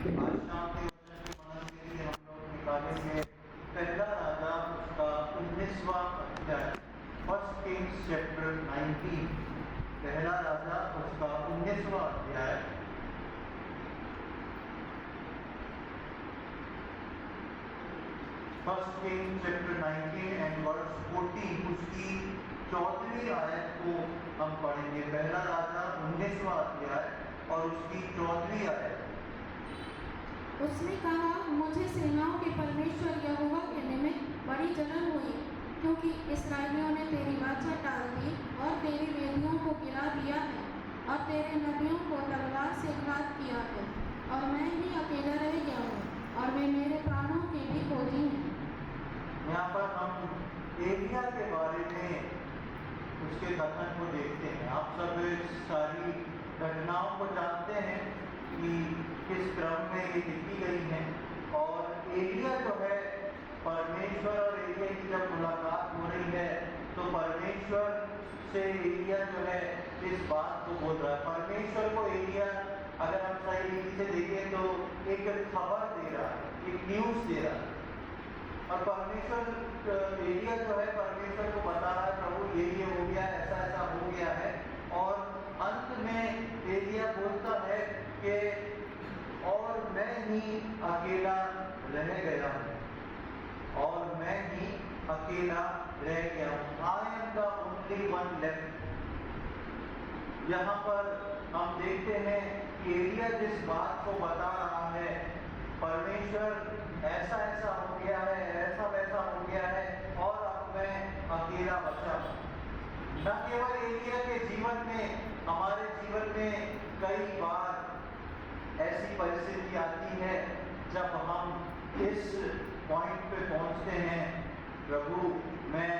आज शाम के वचन के मनन के लिए हम लोग निकालेंगे पहला राजा उसका 19वां अध्याय, फर्स्ट किंग्स चैप्टर 19। पहला राजा उसका 19वां अध्याय, first king chapter 19 and verse 14, उसकी 14वीं आयत को हम पढ़ेंगे। पहला राजा 19वां अध्याय और उसकी 14वीं आयत। उसने कहा, मुझे सेनाओं के परमेश्वर यहोवा के निमित्त बड़ी जलन हुई, क्योंकि इस्राएलियों ने तेरी वाचा टाल दी और तेरी वेदियों को गिरा दिया है और तेरे नबियों को तलवार से घात किया है, और मैं ही अकेला रह गया हूँ और वे मेरे प्राणों के भी खोजी हैं। यहाँ पर हम एलिया के बारे में उसके कथन को देखते हैं। आप सब सारी घटनाओं को जानते हैं कि किस क्रम में ये लिखी गई हैं। और एलिया जो है, परमेश्वर और एलिया की जब मुलाकात हो रही है तो परमेश्वर से एलिया जो है इस बात को बोल रहा है। परमेश्वर को एलिया, अगर हम सही रीति से देखें तो एक खबर दे रहा है, एक न्यूज़ दे रहा है। और परमेश्वर, एलिया जो है परमेश्वर को बता रहा है, प्रभु ये हो गया, ऐसा ऐसा हो गया है। और अंत में एलिया बोलता है कि और मैं ही अकेला रह गया हूँ, और मैं ही अकेला रह गया हूँ। I am the only one left. यहाँ पर हम देखते हैं कि एलिया जिस बात को बता रहा है, परमेश्वर ऐसा ऐसा हो गया है, ऐसा वैसा हो गया है, और अब मैं अकेला बचा हूँ। न केवल एलिया के जीवन में, हमारे जीवन में कई बार ऐसी परिस्थिति आती है जब हम इस पॉइंट पे पहुंचते हैं, प्रभु मैं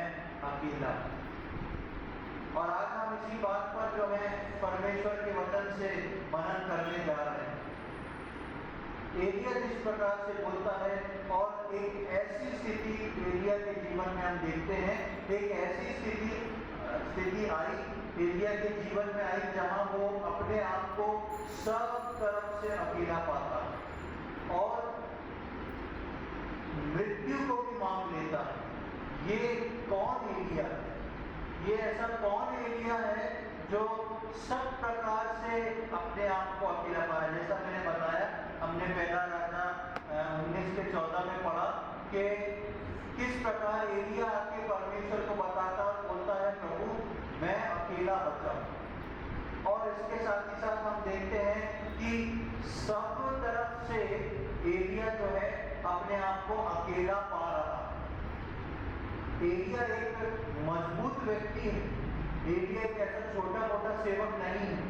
अकेला। और आज हम इसी बात पर जो है परमेश्वर के वचन से मनन करने जा रहे हैं। एलिया जिस प्रकार से बोलता है, और एक ऐसी स्थिति एलिया के जीवन में हम देखते हैं, एक ऐसी स्थिति आई एलिया के जीवन में आई जहां वो अपने आप को सब तरफ से अकेला पाता और मृत्यु को भी मांग लेता है। ये कौन एलिया है? ये ऐसा कौन एलिया है जो सब प्रकार से अपने आप को अकेला पाया? जैसा मैंने बताया, हमने पहला राजा 19:14 में पढ़ा कि किस प्रकार एलिया आके परमेश्वर को बताता और बोलता है, प्रभु मैं अकेला बचा हूँ। और इसके साथ ही साथ हम देखते हैं कि सब तरफ से एलिया जो है अपने आप को अकेला पा रहा है। एलिया एक मजबूत व्यक्ति है, एलिया एक ऐसा छोटा मोटा सेवक नहीं है,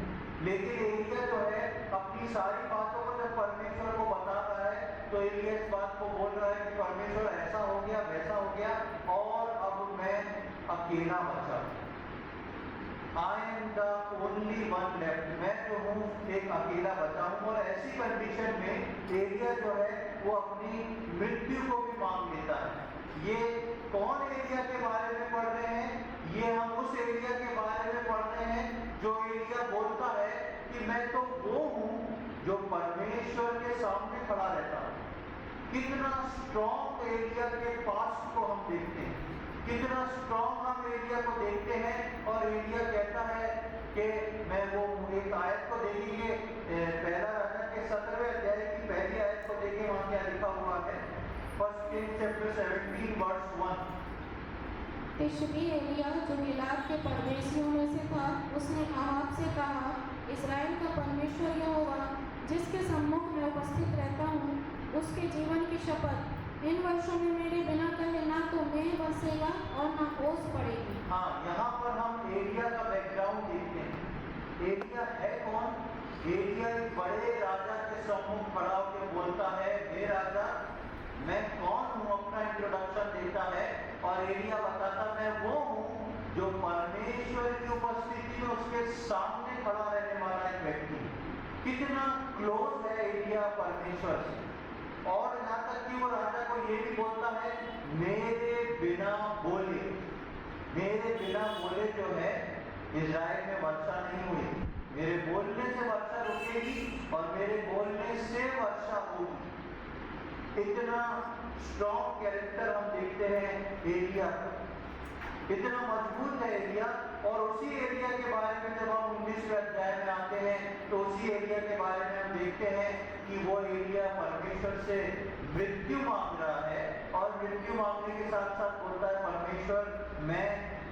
लेकिन एलिया जो है अपनी सारी बातों को जब परमेश्वर को बताता है तो एलिया इस बात को बोल रहा है कि परमेश्वर ऐसा हो गया, वैसा हो गया, और अब मैं अकेला बचा। I am the only one left. मैं जो हूँ एक अकेला बचा हूँ। और ऐसी कंडीशन में एलिया जो है वो अपनी मृत्यु को भी मांग लेता है। ये कौन एलिया के बारे में पढ़ रहे हैं? ये हम उस एलिया के बारे में पढ़ रहे हैं जो एलिया बोलता है कि मैं तो वो हूँ जो परमेश्वर के सामने खड़ा रहता हूँ। कितना स्ट्रॉन्ग एलिया के पास को हम देखते हैं, कितना स्ट्रॉन्ग हम एलिया को देखते हैं। और एलिया कहता है कि मैं वो, एक आयत को देखेंगे, पहला राजा के 17वें अध्याय की पहली आयत को देखें, वहां क्या लिखा हुआ है। First Kings chapter 17 verse 1। तिशबी एलिया जो गिलाद के परदेशियों में से था, उसने अहाब से कहा, इस्राएल का परमेश्वर यहोवा जिसके सम्मुख में उपस्थित रहता हूँ, उसके जीवन की शपथ, इन वर्षों में मेरे बिना कहे ना तो मेघ बरसेगा और ना ओस पड़ेगी। हाँ, यहाँ पर हम एलिया का बैकग्राउंड देखते हैं। एलिया है कौन? एलिया एक बड़े राजा के सम्मुख खड़ा होकर बोलता है, हे राजा मैं कौन हूँ, अपना इंट्रोडक्शन देता है। और एलिया बताता मैं वो हूँ जो परमेश्वर की उपस्थिति में उसके सामने खड़ा रहने वाला एक व्यक्ति। कितना क्लोज है एलिया परमेश्वर से। और यहाँ तक कि वो राजा को ये भी बोलता है, मेरे बिना बोले, मेरे बिना बोले जो है इजराइल में वर्षा नहीं हुई, मेरे बोलने से वर्षा रुकेगी और मेरे बोलने से वर्षा होगी। इतना स्ट्रॉन्ग कैरेक्टर हम देखते हैं एलिया, इतना मजबूत है एलिया। और उसी एलिया के बारे में जब हम 19वें अध्याय में आते हैं तो उसी एलिया के बारे में हम देखते हैं कि वो एलिया परमेश्वर से मृत्यु मांग रहा है और मृत्यु मांगने के साथ साथ बोलता है परमेश्वर मैं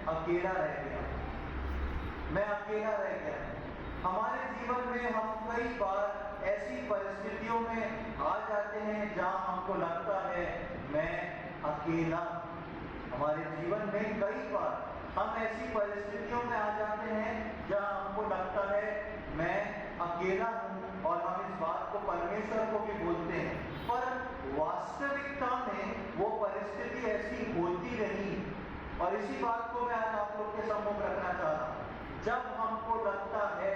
अकेला रह गया, मैं अकेला रह गया। हमारे जीवन में हम कई बार ऐसी परिस्थितियों में आ जाते हैं जहां हमको लगता है मैं अकेला। हमारे जीवन में कई बार हम ऐसी परिस्थितियों में आ जाते हैं जहां हमको लगता है मैं अकेला हूं और हम इस बात को परमेश्वर को भी बोलते हैं, पर वास्तविकता में वो परिस्थिति ऐसी होती नहीं। और इसी बात को मैं आज आप लोग के सम्मुख रखना चाह रहा हूं। जब हमको लगता है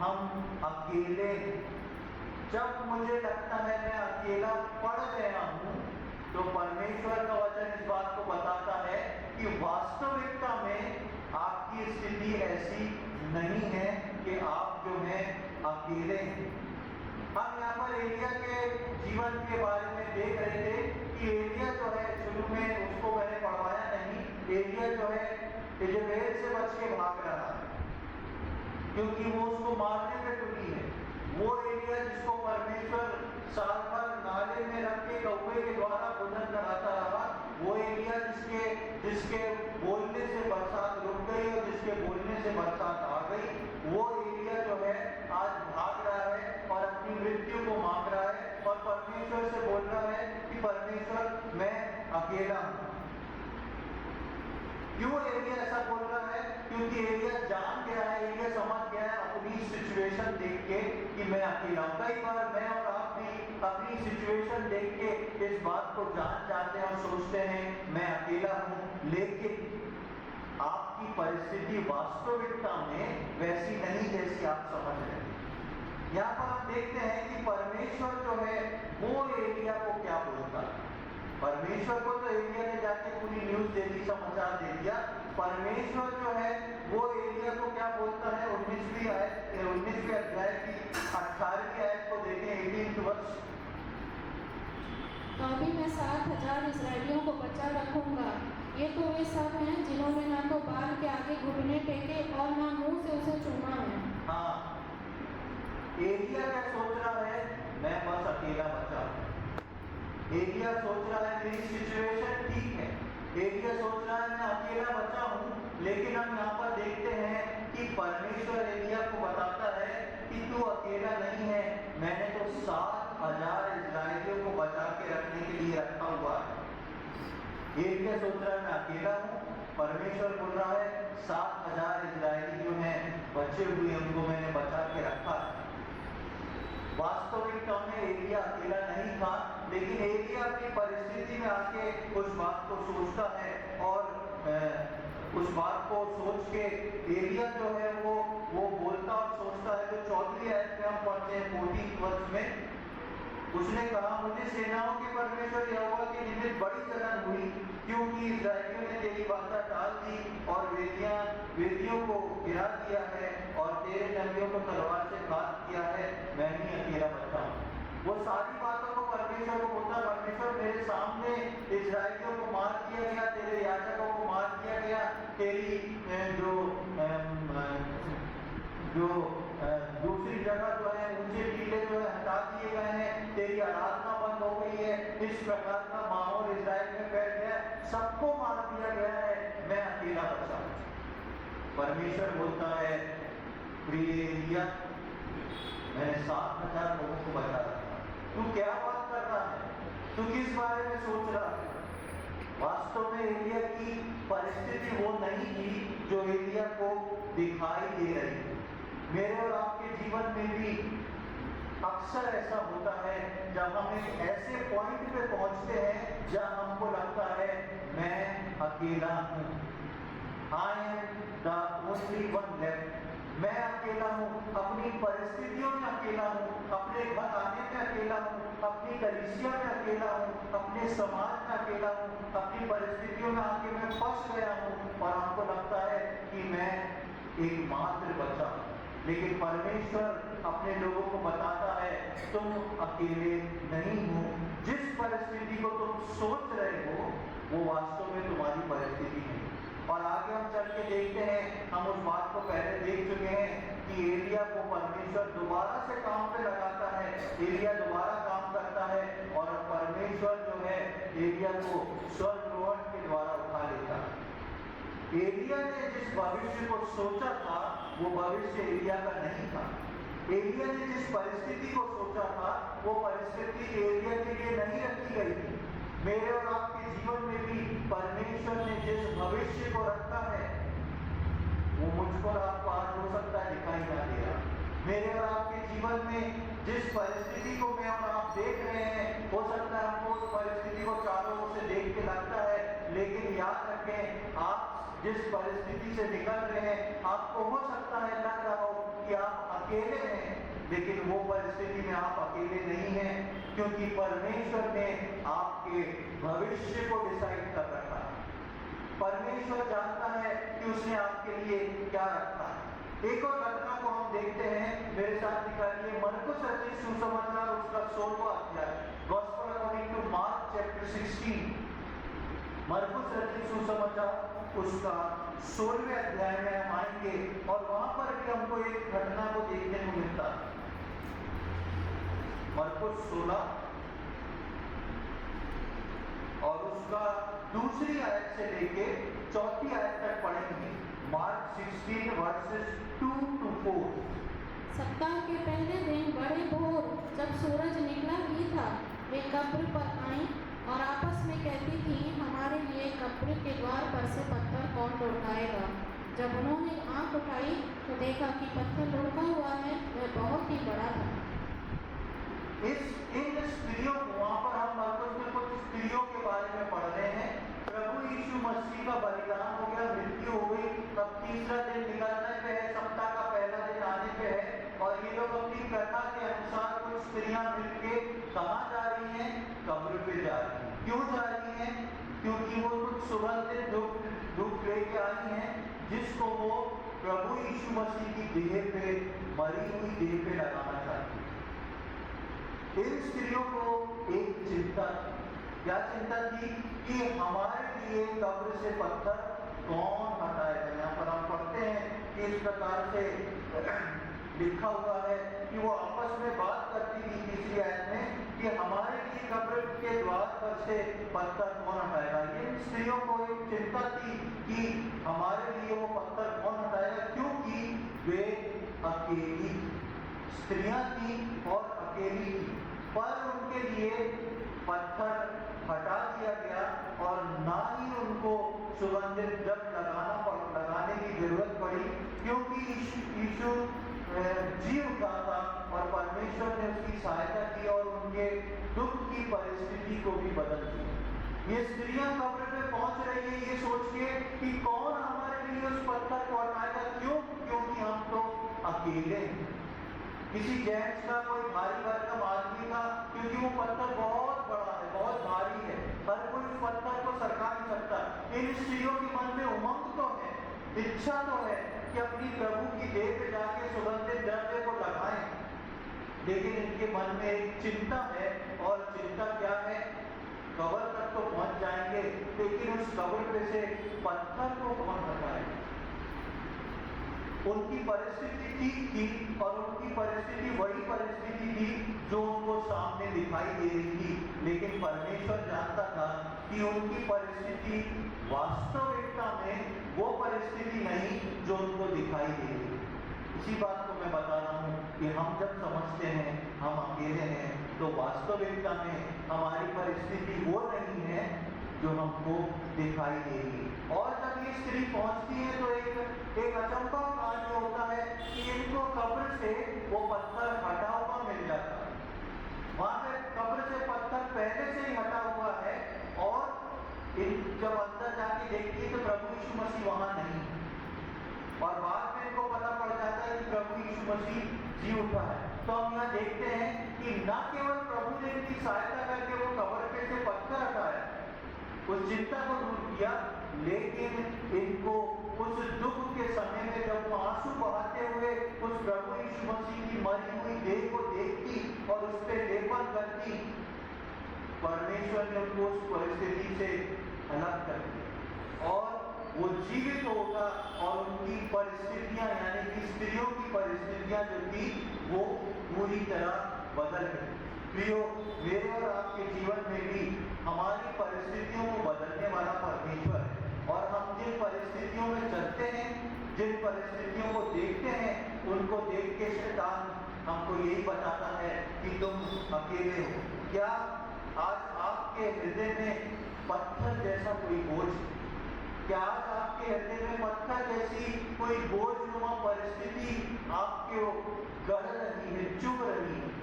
हम अकेले, जब मुझे लगता है मैं अकेला पड़ गया हूं, तो परमेश्वर का वचन इस बात को बताता है कि वास्तविकता में आपकी स्थिति ऐसी नहीं है कि आप जो है अकेले हैं। हम यहाँ पर एलिया के जीवन के बारे में देख रहे थे कि एलिया जो है, शुरू में उसको मैंने पढ़वाया नहीं, एलिया जो है इजेबेल से बच के भाग रहा है क्योंकि वो उसको मारने पे तुली है। वो एलिया जिसको परमेश्वर साल भर नाले में रख के कौवे के द्वारा भोजन कराता रहा, वो एलिया जिसके बोलने से बरसात रुक गई और जिसके बोलने से बरसात आ गई, वो एलिया जो है आज भाग रहा है और अपनी मृत्यु को मांग रहा है और परमेश्वर से बोल रहा है कि परमेश्वर मैं अकेला हूं। क्यों एलिया ऐसा बोल रहा है? क्योंकि एलिया जान गया है, एलिया समझ गया है अपनी सिचुएशन देख के कि मैं अकेला हूं। कई बार मैं और आप भी अपनी सिचुएशन देख के इस बात को जान जाते हैं और सोचते हैं मैं अकेला हूं, लेकिन आपकी परिस्थिति वास्तविकता में वैसी नहीं जैसी आप समझ रहे हैं। यहाँ पर हम देखते हैं कि परमेश्वर जो है वो एलिया को क्या बोलता है। परमेश्वर को तो एलिया ने जाके पूरी न्यूज दे दी, समाचार दे दिया। परमेश्वर जो है वो एलिया को क्या बोलता है? 19वें अध्याय की 18वीं आयत को देखें, 18th वर्ष। तो अभी मैं 7,000 इस्राएलियों को बचा रखूंगा। ये तो वे सब हैं जिन्होंने ना तो बाल के आगे घुटने टेके और ना मुंह से उसे चूमा है। हाँ, एलिया क्या सोच रहा है? मैं बस अकेला बचा हूं। एलिया सोच रहा है मेरी सिचुएशन ठीक है, एलिया सोच रहा है मैं अकेला बचा हूं। लेकिन हम यहाँ पर देखते हैं कि परमेश्वर एलिया को बताता है कि तू अकेला नहीं है, मैंने तो 7,000 इस्राएलियों को बचा के रखने के लिए रखा हुआ है। एलिया सोच रहा है मैं अकेला हूं, परमेश्वर बोल रहा है 7,000 इस्राएली जो हैं बचे हुए, उनको मैंने बचा के रखा है। वास्तविकता में एलिया अकेला नहीं था, लेकिन एलिया अपनी परिस्थिति में आके उस बात को सोचता है और उस बात को सोच के एलिया जो है वो बोलता और सोचता है। जो 14वीं आयत में हम पढ़ते हैं 14th वर्ष में, उसने कहा मुझे सेनाओं के परमेश्वर यहोवा के निमित्त बड़ी जलन हुई, क्योंकि इस्राएलियों ने तेरी वाचा टाल दी और वेदियों को गिरा दिया है और तेरे नबियों को तलवार से घात किया है, मैं ही अकेला बचा हूं। वो सारी बातों को परमेश्वर को बोलता, परमेश्वर मेरे सामने इस्राएलियों को मार दिया गया, तेरे याजकों को मार दिया गया, तेरी जो दूसरी जगह जो है ऊंचे टीले जो है हटा दिए गए हैं, तेरी आराधना बंद हो गई है, इस प्रकार का माहौल इस्राएल में फैल गया, सबको मार दिया गया है, मैं अकेला बचा। परमेश्वर बोलता है प्रिय एलिया, मैंने 7,000 लोगों को बचा रखा, तू क्या बात कर रहा है? तू किस बारे में सोच रहा है? वास्तव में एलिया की परिस्थिति वो नहीं थी जो एलिया को दिखाई दे रही थी। मेरे और आपके जीवन में भी अक्सर ऐसा होता है जब हम एक ऐसे पॉइंट पे पहुंचते हैं जहां हमको लगता है मैं अकेला हूं, I am the only one left, मैं अकेला हूं, अपनी परिस्थितियों में अकेला हूं, अपने घर आने में अकेला हूं, अपनी कलीसिया में अकेला हूं, अपने समाज में अकेला हूं, अपनी परिस्थितियों में आके मैं फंस गया हूं और हमको लगता है कि मैं एकमात्र बचा हूं। लेकिन परमेश्वर अपने लोगों को बताता है तुम अकेले नहीं हो। जिस परिस्थिति को तुम सोच रहे हो वो वास्तव में तुम्हारी परिस्थिति नहीं। और आगे हम चल के देखते हैं, हम उस बात को पहले देख चुके हैं कि एलिया को परमेश्वर दोबारा से काम पे लगाता है, एलिया दोबारा काम करता है और परमेश्वर जो है एलिया को स्वर्गरोहण के द्वारा उठा लेता है। एलिया ने जिस भविष्य को सोचा था वो भविष्य एलिया का नहीं था। एलिया ने जिस परिस्थिति को सोचा था वो परिस्थिति एलिया के लिए नहीं रखी गई थी। मेरे और आपके जीवन में भी परमेश्वर ने जिस भविष्य को रखा है वो मुझको और आपको आज हो सकता है दिखाई ना दे रहा। मेरे और आपके जीवन में जिस परिस्थिति को मैं और आप देख रहे हैं हो सकता है हमको उस परिस्थिति को चारों ओर से देख के लगता है, लेकिन याद रखें आप जिस परिस्थिति से निकल रहे हैं आपको हो सकता है लग रहा हो कि आप अकेले हैं, लेकिन वो परिस्थिति में आप अकेले नहीं हैं, क्योंकि परमेश्वर ने आपके भविष्य को डिसाइड कर रखा है। परमेश्वर जानता है कि उसने आपके लिए क्या रखा है। एक और घटना को हम देखते हैं, मेरे साथ निकालिए मरकुस रचित सुसमाचार उसका 16वां अध्याय, gospel according to Mark chapter 16। मरकुस रचित सुसमाचार उसका 16वें अध्याय में हम आएंगे और वहां पर भी हमको एक घटना को देखने को मिलता है। मरकुस 16 और उसका 2री आयत से लेके 4थी आयत तक पढ़ेंगे। Mark 16 versus 2 to 4। सप्ताह के पहले दिन बड़े भोर जब सूरज निकला ही था वे कब्र पर आईं और आपस में कहती थी हमारे लिए कब्र के द्वार पर से पत्थर कौन लुढ़काएगा। जब उन्होंने आंख उठाई तो देखा कि पत्थर लुढ़का हुआ है, वह बहुत ही बड़ा था। इन स्त्रियों को वहां पर हम मरकुस में कुछ स्त्रियों के बारे में पढ़ रहे हैं। प्रभु यीशु मसीह का बलिदान हो गया, मृत्यु हो गई, अब 3रा दिन निकलने पे है, सप्ताह का पहला दिन आने पे है और ये लोग अपनी कथा के अनुसार कुछ स्त्रियां मिलके कहाँ जा रही हैं? कब्र पे जा रही हैं। क्यों जा रही हैं? क्योंकि वो कुछ सुगंधित धूप लेके आई हैं जिसको वो प्रभु यीशु मसीह की देह पे, मरी हुई देह पे लगाना चाहती है। इन स्त्रियों को एक चिंता, क्या चिंता थी कि हमारे लिए कब्र से पत्थर कौन हटाएगा। यहाँ पर हम पढ़ते हैं कि इस प्रकार से लिखा हुआ है कि वो आपस में बात करती थी 3री आयत में कि हमारे लिए कब्र के द्वार पर से पत्थर कौन हटाएगा। इन स्त्रियों को एक चिंता थी कि हमारे लिए वो पत्थर कौन हटाएगा, क्योंकि वे अकेली स्त्रियां थी और अकेली थी। पर उनके लिए पत्थर हटा दिया गया और ना ही उनको सुगंधित द्रव्य लगाने की जरूरत पड़ी, क्योंकि यीशु जी उठा था और परमेश्वर ने उसकी सहायता की और उनके दुख की परिस्थिति को भी बदल दिया। ये स्त्रियां कब्र पे पहुंच रही है ये सोच के कि कौन हमारे लिए उस पत्थर को हटाएगा। क्यों? क्योंकि हम तो अकेले हैं। किसी जेंट्स का, कोई भारी भरकम आदमी का, क्योंकि वो पत्थर बहुत बड़ा है, बहुत भारी है, हर कोई उस पत्थर को सरका नहीं सकता। इन स्त्रियों के मन में उमंग तो है, इच्छा तो है कि अपनी प्रभु की देह पे जाके सुगंधित द्रव्य को लगाएं, लेकिन इनके मन में एक चिंता है। और चिंता क्या है? कब्र तक तो पहुंच जाएंगे, लेकिन उस कब्र पे से पत्थर को कौन हटाएगा। उनकी परिस्थिति ठीक थी और उनकी परिस्थिति वही परिस्थिति थी जो उनको सामने दिखाई दे रही थी, लेकिन परमेश्वर जानता था कि उनकी परिस्थिति वास्तविकता में वो परिस्थिति नहीं जो उनको दिखाई दे रही है। इसी बात को मैं बता रहा हूँ कि हम जब समझते हैं हम अकेले हैं तो वास्तविकता में हमारी परिस्थिति वो नहीं है जो हमको दिखाई देगी। और जब ये स्त्री पहुंचती है तो एक अचंभा कार्य होता है कि इनको कब्र से वो पत्थर हटा हुआ मिल जाता है। वहां पे कब्र से पत्थर पहले से ही हटा हुआ है और जब अंदर जाके देखती है तो प्रभु यीशु मसीह वहां नहीं है। और बाद में इनको पता पड़ जाता है कि प्रभु यीशु मसीह जी उठा है। तो हम यहाँ देखते हैं कि न केवल प्रभु ने इनकी सहायता करके वो कब्र पे से पत्थर हटाया, उस चिंता को दूर किया, लेकिन इनको उस दुख के समय में जब वो आंसू बहाते हुए उस प्रभु यीशु मसीह की मरी हुई देह को देखती और उस पर लेपन करती, परमेश्वर ने उनको उस परिस्थिति से अलग कर दिया और वो जीवित होगा और उनकी परिस्थितियां यानी कि स्त्रियों की परिस्थितियां जो थी वो पूरी तरह बदल गई। प्रियो, मेरे और आपके जीवन में भी हमारी परिस्थितियों को बदलने वाला परमेश्वर है और हम जिन परिस्थितियों में चलते हैं, जिन परिस्थितियों को देखते हैं, उनको देख के शैतान हमको यही बताता है कि तुम अकेले हो। क्या आज आपके हृदय में पत्थर जैसा कोई बोझ, क्या आज आपके हृदय में पत्थर जैसी कोई बोझनुमा परिस्थिति आपके गढ़ रही है, चुभ रही है?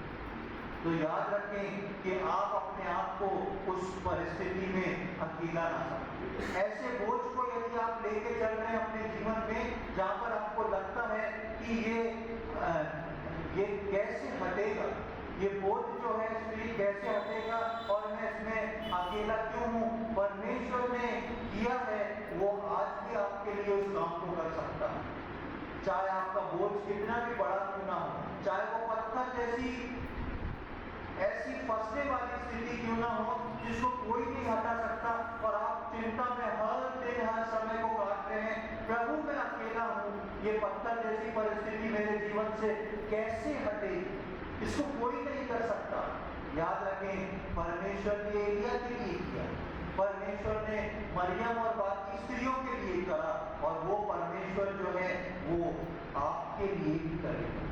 तो याद रखें कि आप अपने आप को उस परिस्थिति में अकेला ना समझें। ऐसे बोझ को यदि आप लेके चल रहे हैं अपने जीवन में, जहां पर आपको लगता है कि ये कैसे हटेगा, ये बोझ जो है स्त्री कैसे हटेगा और मैं इसमें अकेला क्यों हूँ, परमेश्वर ने किया है वो आज भी आपके लिए उस काम को कर सकता है। चाहे आपका बोझ कितना भी बड़ा क्यों ना हो, चाहे वो पत्थर जैसी ऐसी फंसने वाली स्थिति क्यों ना हो जिसको कोई नहीं हटा सकता और आप चिंता में हर दिन हर समय को काट रहे हैं, प्रभु मैं अकेला हूँ, ये पत्थर जैसी परिस्थिति मेरे जीवन से कैसे हटेगी, इसको कोई नहीं कर सकता। याद रखें, परमेश्वर ने एलिया के लिए किया, परमेश्वर ने मरियम और बाकी स्त्रियों के लिए करा और वो परमेश्वर जो है वो आपके लिए भी करेगा।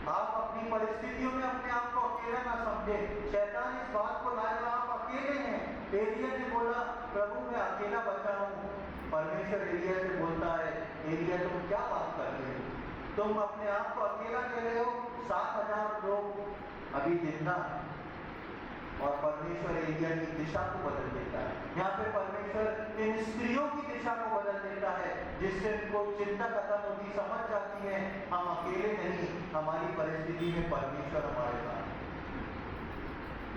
आप अपनी परिस्थितियों में अपने आप को अकेला ना समझे। शैतान इस बात को लाएगा आप अकेले हैं। एलिया ने बोला प्रभु मैं अकेला बचा हूँ। परमेश्वर एलिया से बोलता है एलिया तुम क्या बात कर रहे हो, तुम अपने आप को अकेला कह रहे हो, 7,000 लोग अभी जिंदा। और परमेश्वर एलिया की दिशा को बदल देता है। यहाँ पे परमेश्वर इन स्त्रियों की दिशा को बदल देता है जिससे उनको चिंता खत्म होती, समझ जाती है हम अकेले नहीं, हमारी परिस्थिति में परमेश्वर हमारे साथ।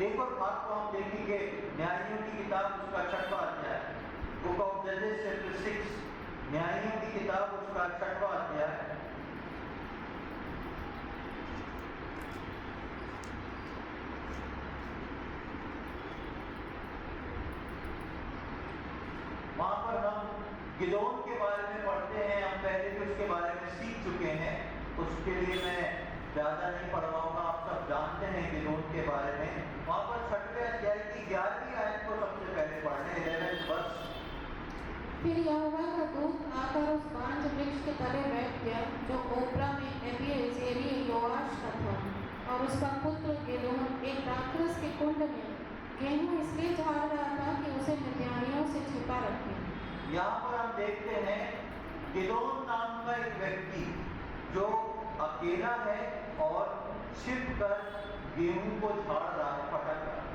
एक और बात को हम देखेंगे, न्यायियों की किताब उसका 6वां अध्याय, बुक ऑफ जजेस चैप्टर 6, न्यायियों की किताब उसका 6वां अध्याय। वहां पर हम गिदोन के बारे में पढ़ते हैं, हम पहले भी उसके बारे में सीख चुके हैं, उसके लिए मैं ज्यादा नहीं पढ़वाऊंगा, आप सब जानते हैं गिदोन के बारे में। वहां पर 6वें अध्याय की 11वीं आयत को सबसे पहले पढ़ने, 11 वर्ष। फिर यहोवा का दूत आकर उस बांज वृक्ष के तले बैठ गया जो ओप्रा में एबीएजेरी योआश का था, और उसका पुत्र गिदोन एक राक्षस के कुंड में गेहूं इसलिए झाड़ रहा था कि उसे मिद्यानियों से छिपा रखे। यहाँ पर हम देखते हैं गिदोन नाम का एक व्यक्ति जो अकेला है और छिप कर गेहूं को झाड़ रहा है, फटक रहा है,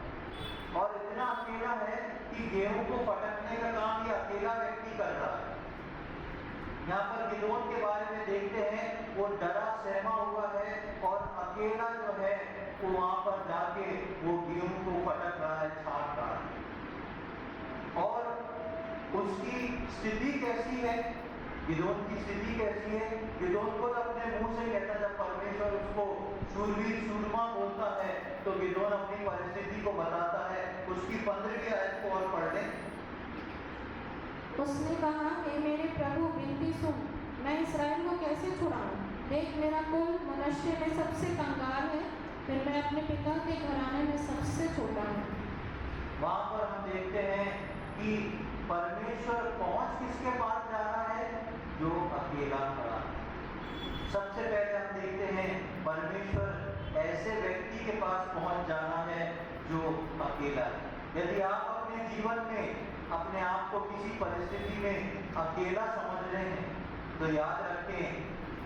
और इतना अकेला है कि गेहूं को फटकने का काम ये अकेला व्यक्ति कर रहा है। यहाँ पर गिदोन के बारे में देखते हैं वो डरा सहमा हुआ है और अकेला जो है वो वहां पर जाके वो गेहूं को फटक रहा है, छाट रहा है। और उसकी स्थिति कैसी है, गिदोन की स्थिति कैसी है? गिदोन को अपने मुंह से कहता, जब परमेश्वर उसको शूरवीर सूरमा बोलता है तो गिदोन अपनी परिस्थिति को बताता है। उसकी 15वीं आयत को और पढ़ लें। उसने कहा हे मेरे प्रभु विनती सुन, मैं इसराइल को कैसे छुड़ाऊं? देख मेरा कुल मनुष्य में सबसे कंगाल है, फिर मैं अपने पिता के घराने में सबसे छोटा हूँ। वहां पर हम देखते हैं कि परमेश्वर पहुंच किसके पास जा रहा है? जो अकेला खड़ा है। सबसे पहले हम देखते हैं परमेश्वर ऐसे व्यक्ति के पास पहुंच जाना है जो अकेला है। यदि आप अपने जीवन में अपने आप को किसी परिस्थिति में अकेला समझ रहे हैं तो याद रखें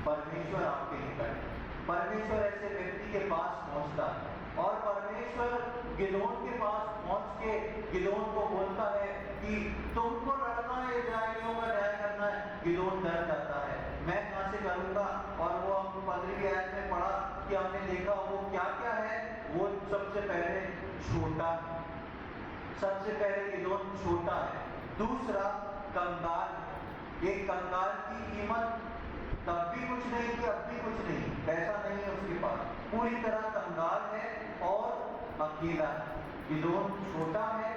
परमेश्वर आपके निकट है। परमेश्वर ऐसे व्यक्ति के पास पहुंचता है और परमेश्वर गिदोन के पास पहुंच के गिदोन को बोलता है कि तुमको लड़ना है, इस्राएलियों का न्याय करना है। गिदोन डर जाता है, मैं कहां से करूंगा? और वो हम 15वीं आयत में पढ़ा कि हमने देखा वो क्या क्या है। वो सबसे पहले छोटा, सबसे पहले गिदोन छोटा है। दूसरा कंगाल, एक कंगाल की कीमत तब भी कुछ नहीं थी, अब भी कुछ पूरी तरह कंगाल है और अकेला है। गिदोन छोटा है,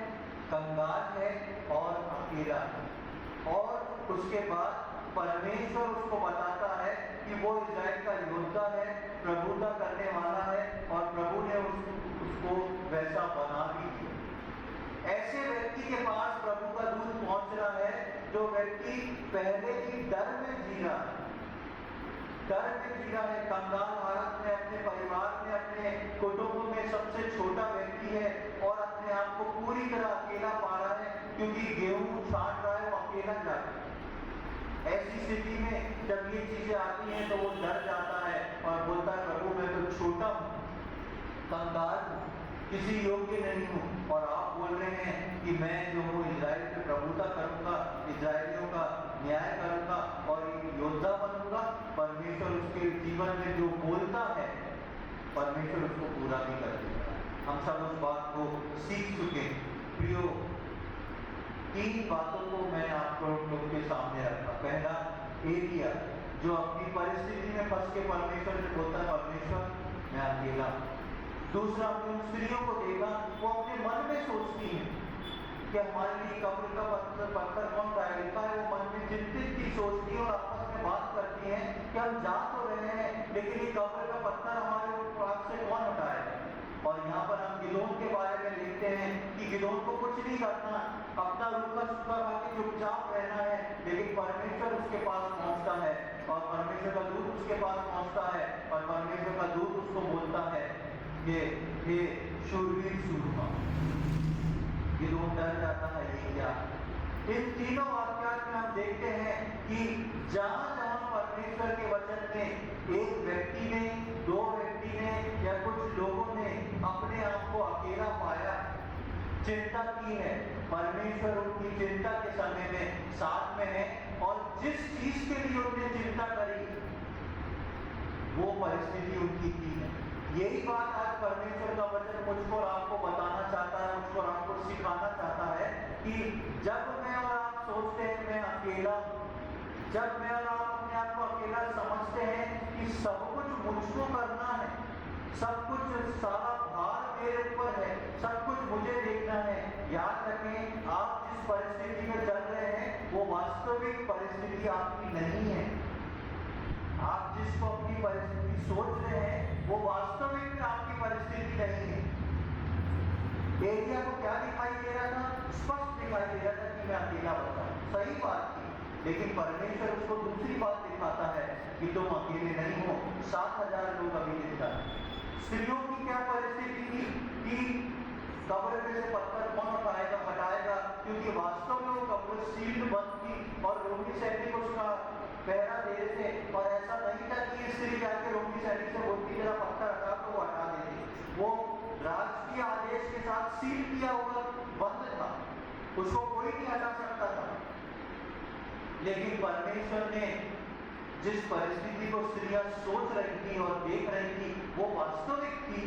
कंगाल है और अकेला है। और उसके बाद परमेश्वर उसको बताता है कि वो इस्राएल का योद्धा है, प्रभुता करने वाला है, और प्रभु ने उसको वैसा बना भी दिया। ऐसे व्यक्ति के पास प्रभु का दूत पहुंच रहा है जो व्यक्ति पहले ही डर में जी रहा है, कंगाल हालत में, अपने परिवार में, अपने कुटुंब में सबसे छोटा व्यक्ति है और अपने आप को पूरी तरह अकेला पा रहा है, क्योंकि गेहूं छाट रहा है, वो अकेला जाता है। ऐसी स्थिति में जब ये चीजें आती हैं तो वो डर जाता है और बोलता है, प्रभु मैं तो छोटा हूँ, कंगाल हूँ, किसी योग्य नहीं हूँ, और आप बोल रहे हैं कि मैं जो हूँ इजराइल की प्रभुता करूंगा, इजराइलियों का न्याय करूंगा और एक योद्धा बनूंगा। परमेश्वर उसके जीवन में जो बोलता है परमेश्वर उसको पूरा भी कर देगा। हम सब उस बात को सीख चुके हैं। प्रियो, 3 बातों को मैं आप लोग के सामने रखा। पहला, एलिया जो अपनी परिस्थिति में फंस के परमेश्वर से बोलता है, परमेश्वर मैं अकेला। दूसरा, अपनी उन स्त्रियों को देखा, वो अपने मन में सोचती हैं कि हमारे लिए कब्र का पत्थर कौन उठाएगा। वो मन में चिंतित की सोचती है और आपस में बात करती हैं कि हम जा तो रहे हैं, लेकिन ये कब्र का पत्थर हमारे ऊपर से कौन उठाएगा। और यहाँ पर हम गिदोन के बारे में लिखते हैं कि गिदोन को कुछ नहीं करना, अपना रूखा सूखा खा के चुपचाप रहना है, लेकिन परमेश्वर उसके पास पहुंचता है और परमेश्वर का दूत उसके पास पहुंचता है और परमेश्वर का दूत उसको बोलता है कि हे शूरवीर सूरमा। गिदोन डर जाता है, ये क्या। इन तीनों वाक्यात में हम देखते हैं कि जहां जहां परमेश्वर के वचन में एक व्यक्ति ने, 2 व्यक्ति ने या कुछ लोगों ने अपने आप को अकेला पाया, चिंता की है, परमेश्वर उनकी चिंता के समय में साथ में है और जिस चीज के लिए उन्होंने चिंता करी वो परिस्थिति उनकी की है। यही बात आज परमेश्वर का वचन मुझको और आपको बताना चाहता है, मुझको और आपको सिखाना चाहता है कि जब मैं और आप सोचते हैं मैं अकेला, जब मैं और आप अपने आप को अकेला समझते हैं कि सब कुछ मुझको करना है, सब कुछ, सारा भार मेरे ऊपर है, सब कुछ मुझे देखना है, याद रखें आप जिस परिस्थिति में चल रहे हैं वो वास्तविक परिस्थिति आपकी नहीं है। आप जिसको अपनी परिस्थिति सोच रहे हैं वो वास्तविक में आपकी परिस्थिति नहीं है। एलिया को क्या दिखाई दे रहा था? स्पष्ट दिखाई दे रहा था कि मैं अकेला बचा, सही बात थी, लेकिन परमेश्वर उसको दूसरी बात दिखाता है कि तुम अकेले नहीं हो, 7,000 लोग अभी दिखता है। स्त्रियों की क्या परिस्थिति थी कि कब्र में से पत्थर कौन हटाएगा, क्योंकि वास्तव में वो कब्र सील्ड बंद थी और रोमी सैनिक उसका पहरा दे रहे थे। और ऐसा नहीं था कि स्त्री जाके रोमी सैनिक से बोलती जरा पत्थर हटा, तो वो हटा देती। वो राजकीय आदेश के साथ सील किया हुआ बंद था, उसको कोई नहीं हटा सकता था। लेकिन परमेश्वर ने जिस परिस्थिति को स्त्रियां सोच रही थी और देख रही थी वो वास्तविक थी,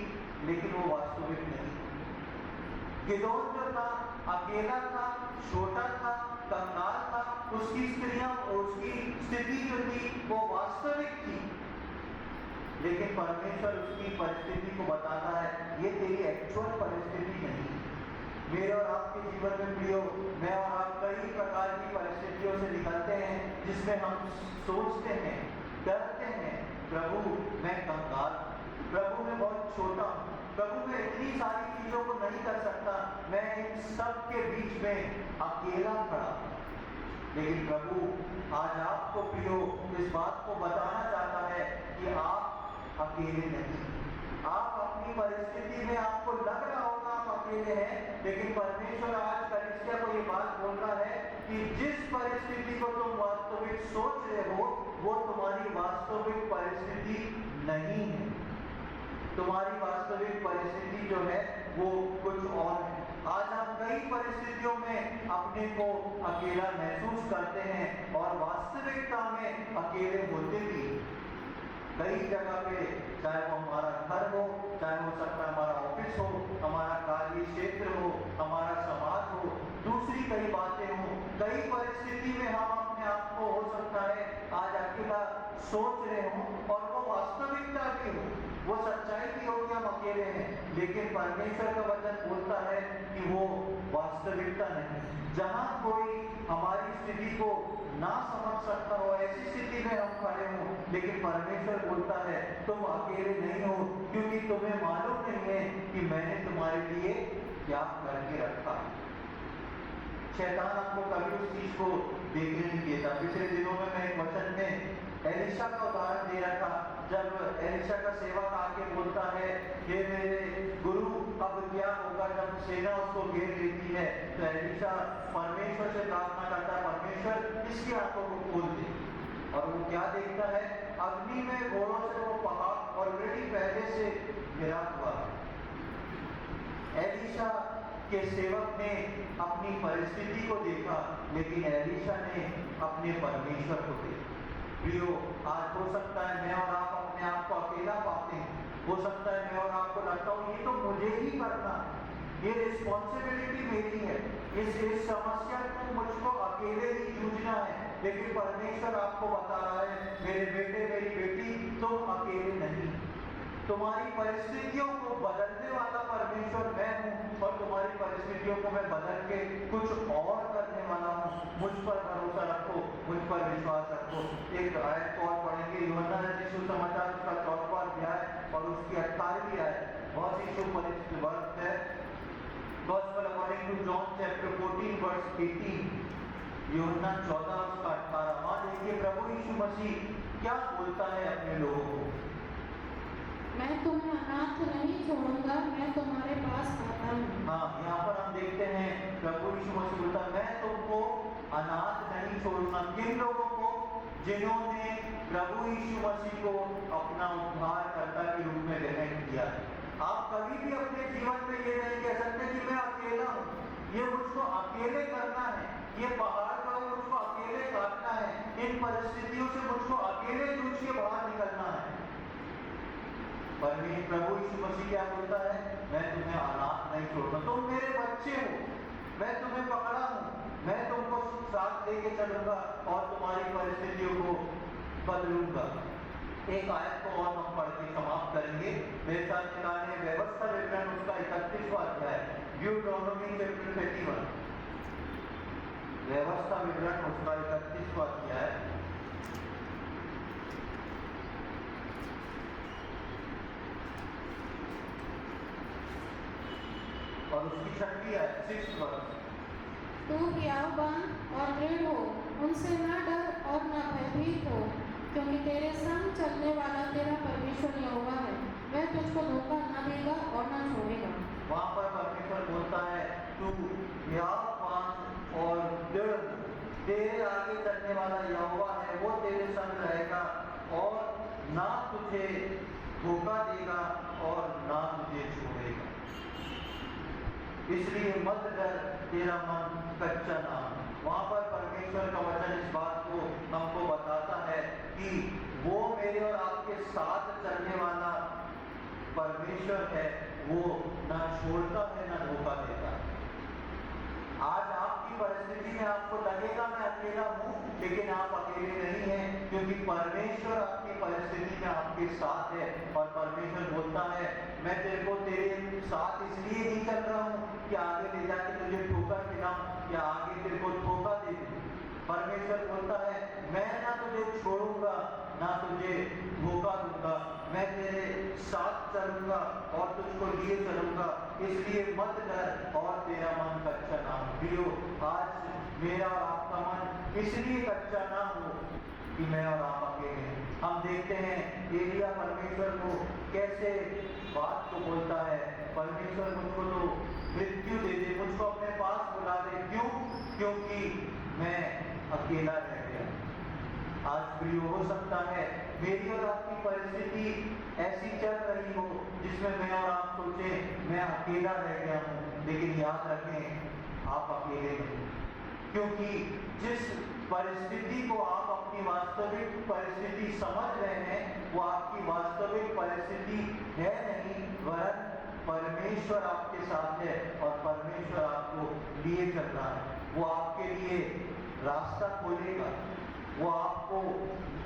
लेकिन वो वास्तविक नहीं। गिदोन जो था अकेला था, छोटा था, कंगाल था, उसकी स्त्रियां, उसकी स्थिति जो थी वो वास्तविक थी, लेकिन परमेश्वर उसकी परिस्थिति को बताता है ये तेरी एक्चुअल परिस्थिति नहीं। मेरे और आपके जीवन में प्रियो, मैं और आप कई प्रकार की परिस्थितियों से निकलते हैं जिसमें हम सोचते हैं, डरते हैं, प्रभु मैं कंगाल, प्रभु मैं बहुत छोटा हूँ, प्रभु मैं इतनी सारी चीजों को नहीं कर सकता, मैं इन सब के बीच में अकेला खड़ा। लेकिन प्रभु आज आपको प्रियो इस बात को बताना चाहता है कि आप अकेले नहीं। आप अपनी परिस्थिति में आपको लग रहा होगा आप अकेले हैं, लेकिन परमेश्वर आज कलीसिया को ये बात बोल रहा है कि जिस परिस्थिति को तुम वास्तविक सोच रहे हो वो तुम्हारी वास्तविक परिस्थिति नहीं है। तुम्हारी वास्तविक परिस्थिति जो है वो कुछ और है। आज हम कई परिस्थितियों में अपने को अकेला महसूस करते हैं और वास्तविकता में अकेले होते भी। कई जगह पे, चाहे वो हमारा घर हो, चाहे हो सकता है हमारा ऑफिस हो, हमारा कार्य क्षेत्र हो, हमारा समाज हो, दूसरी कई बातें हो, कई परिस्थिति में हम अपने आप को हो सकता है आज अकेला सोच रहे हो और वो वास्तविकता भी हो, वो सच्चाई हैं, लेकिन परमेश्वर का वचन बोलता है कि वो वास्तविकता नहीं। जहाँ कोई हमारी स्थिति को ना समझ सकता हो, ऐसी स्थिति में हम खड़े हो, लेकिन परमेश्वर बोलता है तुम अकेले नहीं हो, क्योंकि तुम्हें मालूम नहीं है कि मैंने तुम्हारे लिए क्या करके रखा। शैतान आपको कभी उस चीज को देखने नहीं देता। पिछले दिनों में मैं एक वचन में एलिशा का उदाहरण दे रहा था। जब एलिशा का सेवक आके बोलता है ये मेरे गुरु अब क्या होगा जब सेना उसको घेर लेती है, तो एलिशा परमेश्वर से प्रार्थना करता है परमेश्वर इसकी आंखों को खोल दे। और वो क्या देखता है, अग्नि में घोड़ों से वो पहाड़ ऑलरेडी पहले से घिरा हुआ। एलिशा के सेवक ने अपनी परिस्थिति को देखा, लेकिन एलिशा ने अपने परमेश्वर को देखा। प्रियो, आज हो सकता है मैं और आप अपने आप को अकेला पाते हैं, हो सकता है मैं और आपको लगता हो ये तो मुझे ही करना, ये रिस्पॉन्सिबिलिटी मेरी है, इस समस्या को मुझको अकेले ही जूझना है। लेकिन परमेश्वर आपको बता रहा है मेरे बेटे मेरी बेटी तुम अकेले नहीं, तुम्हारी परिस्थितियों को बदलने वाला परमेश्वर मैं हूँ, और तुम्हारी परिस्थितियों को मैं बदल के कुछ और करने वाला हूँ। मुझ पर भरोसा रखो, मुझ पर विश्वास रखो। एक आयत को और पढ़ेंगे, यूहन्ना रचित सुसमाचार उसका 4वां अध्याय और उसकी 18वीं आयत, बहुत ही सुपरिचित वर्ष है। Gospel according to John chapter 14 verse 18, यूहन्ना 14 उसका 18। वहाँ देखिए प्रभु यीशु मसीह क्या बोलता है अपने लोगों को, मैं तुम्हें अनाथ नहीं छोड़ूंगा, मैं तुम्हारे पास आता हूँ। हाँ, यहाँ पर हम देखते हैं प्रभु यीशु मसीह बोलता है मैं तुमको अनाथ नहीं छोड़ूंगा। किन लोगों को? जिन्होंने प्रभु यीशु मसीह को अपना उद्धारकर्ता के रूप में ग्रहण किया। आप कभी भी अपने जीवन में ये नहीं कह सकते कि मैं अकेला हूँ, ये मुझको अकेले करना है, ये पहाड़ का मुझको अकेले काटना है, इन परिस्थितियों से मुझको अकेले जूझ के बाहर निकलना है। परमेश्वर प्रभु यीशु मसीह क्या बोलता है, मैं तुम्हें अनाथ नहीं छोड़ूंगा, तुम मेरे बच्चे हो, मैं तुम्हें पकड़ा हूँ, मैं तुमको साथ लेके चलूंगा और तुम्हारी परिस्थितियों को बदलूंगा। एक आयत को और हम पढ़ के समाप्त करेंगे। मेरे साथ निकाले व्यवस्था विवरण उसका 31वां अध्याय, ड्यूटरोनोमी चैप्टर 31, व्यवस्था विवरण उसका 31वां अध्याय और उसकी 6वीं आयत, 6th वर्ष। तू हियावान और दृढ़ हो, उनसे न डर और न भयभीत हो, क्योंकि तेरे संग चलने वाला तेरा परमेश्वर यहोवा है, वह तुझको धोखा न देगा और न छोड़ेगा। वहाँ पर परमेश्वर बोलता है तू हियावान और दृढ़, तेरे आगे चलने वाला यहोवा है, वो तेरे संग रहेगा और ना तुझे धोखा देगा और ना तुझे छोड़ेगा। इसलिए मत डर, तेरा मन कच्चा ना। वहाँ पर परमेश्वर का वचन इस बात को हमको बताता है कि वो मेरे और आपके साथ चलने वाला परमेश्वर है, वो ना छोड़ता है ना धोखा देता। आज आपकी परिस्थिति में आपको लगेगा मैं अकेला हूँ, लेकिन आप अकेले नहीं हैं, क्योंकि परमेश्वर आपकी परिस्थिति में आपके साथ है। और परमेश्वर बोलता है मैं तेरे को तेरे साथ इसलिए नहीं चल रहा हूँ कि आगे ले जाके तुझे ठोकर खिलाऊं या आगे तेरे को धोखा दे दूं। परमेश्वर बोलता है मैं ना तुझे छोड़ूंगा ना तुझे धोखा दूंगा, मैं तेरे साथ चलूंगा और तुझको लिए चलूंगा, इसलिए मत डर और तेरा मन कच्चा ना हो। प्रियो, आज मेरा और आपका मन इसलिए कच्चा ना हो कि मैं और आप अकेले हैं। हम देखते हैं एलिया परमेश्वर को कैसे बात को बोलता है, परमेश्वर मुझको तो मृत्यु दे दे, मुझको अपने पास बुला दे। क्यों? क्योंकि मैं अकेला रह गया। आज प्रियो, हो सकता है मेरी और आपकी परिस्थिति ऐसी चल रही हो जिसमें मैं और आप सोचे मैं अकेला रह गया हूँ, लेकिन याद रखें आप अकेले नहीं, क्योंकि जिस परिस्थिति को आप अपनी वास्तविक परिस्थिति समझ रहे हैं वो आपकी वास्तविक परिस्थिति है नहीं, वरन परमेश्वर आपके साथ है और परमेश्वर आपको लिए चल रहा है। वो आपके लिए रास्ता खोलेगा, वो आपको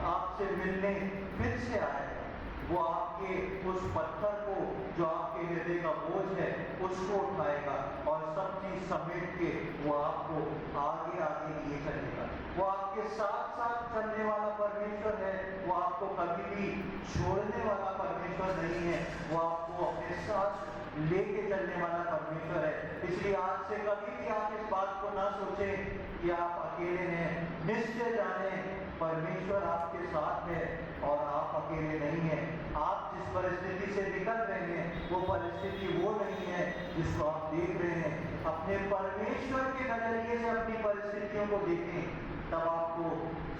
आपसे मिलने फिर से आएगा। वो आपके उस पत्थर को, जो आपके हृदय का बोझ है, उसको उठाएगा और सब चीज समेट के वो आपको आगे आगे लिए चलेगा। वो आपके साथ साथ चलने वाला परमेश्वर है। वो आपको कभी भी छोड़ने वाला परमेश्वर नहीं है। वो आपको अपने साथ लेके चलने वाला परमेश्वर है। इसलिए आज से कभी भी आप इस बात को ना सोचें कि आप अकेले हैं। निश्चय जाने परमेश्वर आपके साथ है और आप अकेले नहीं हैं। आप जिस परिस्थिति से निकल रहे हैं वो परिस्थिति वो नहीं है जिसको आप देख रहे हैं। अपने परमेश्वर के नजरिए से अपनी परिस्थितियों को देखें, तब आपको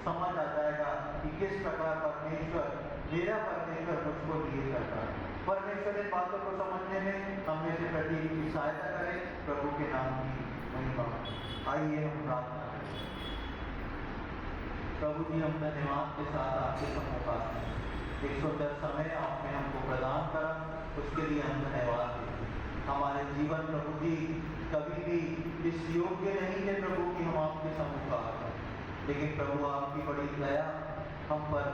समझ आ जाएगा कि किस प्रकार परमेश्वर, मेरा परमेश्वर मुझको लिए करता है। परमेश्वर इन बातों को समझने में हम में से प्रत्येक की सहायता करें। प्रभु के नाम की महिमा। आइए हम प्रार्थना करें। प्रभु जी, हम धन्यवाद के साथ आपके सम्मुख आते हैं। एक सुंदर समय आपने हमको प्रदान करा, उसके लिए हम धन्यवाद देते हैं। हमारे जीवन प्रभु जी कभी भी इस योग्य नहीं थे प्रभु कि हम आपके सम्मुख आ जाएं, लेकिन प्रभु आपकी बड़ी दया हम पर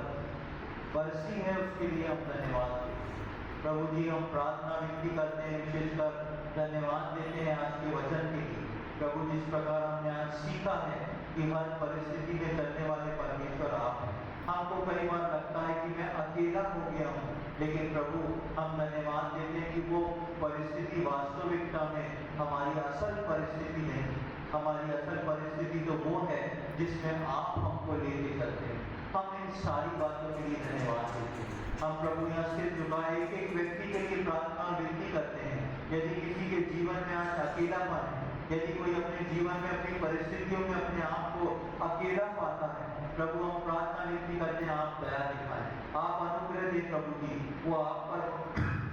बरसी है, उसके लिए हम धन्यवाद देते हैं। प्रभु जी, हम प्रार्थना विनती करते हैं, विशेषकर धन्यवाद देते हैं आज के वचन के लिए। प्रभु, जिस प्रकार हमने आज सीखा है कि हर परिस्थिति में चलने वाले परमेश्वर आप हैं। हमको कई बार लगता है कि मैं अकेला हो गया हूँ, लेकिन प्रभु हम धन्यवाद देते हैं कि वो परिस्थिति वास्तविकता में हमारी असल परिस्थिति नहीं। हमारी असल परिस्थिति तो वो है जिसमें आप हमको लेके चलते हैं। हम इन सारी बातों के लिए धन्यवाद देते हैं। हम प्रभु यहाँ से जुड़ा एक एक व्यक्ति के लिए प्रार्थना विनती करते हैं। यदि किसी के जीवन में आज अकेलापन है, यदि कोई अपने जीवन में अपनी परिस्थितियों में अपने आप को अकेला पाता है, प्रभु हम प्रार्थना विनती करते हैं, आप दया दिखाएं, आप अनुग्रह दें प्रभु जी। वो आप पर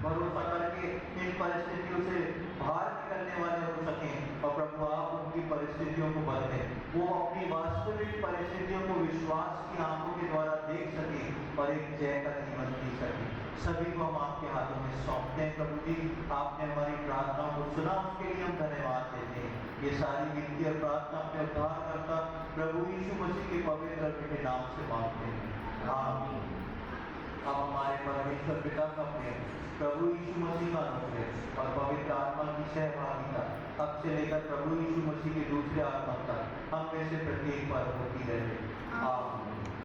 भरोसा करके इन परिस्थितियों से बाहर निकलने वाले हो सकें और प्रभु आप उनकी परिस्थितियों को बदलें। वो अपनी वास्तविक परिस्थितियों को विश्वास की आंखों के द्वारा देख सकें और एक जय का जीवन जी सकें। सभी को हम आपके हाथों में सौंपते हैं प्रभु जी। आपने हमारी प्रार्थना को सुना, उसके लिए हम धन्यवाद देते हैं। ये सारी विनती और प्रार्थना अपने उद्धार करता प्रभु यीशु मसीह के पवित्र के नाम से मांगते हैं, आमीन। अब हमारे परमेश्वर पिता का प्रेम, प्रभु यीशु मसीह का अनुग्रह और पवित्र आत्मा की सहभागिता अब से लेकर प्रभु यीशु मसीह के दूसरे आगमन तक हम में से प्रत्येक पर होती रहे, आमीन।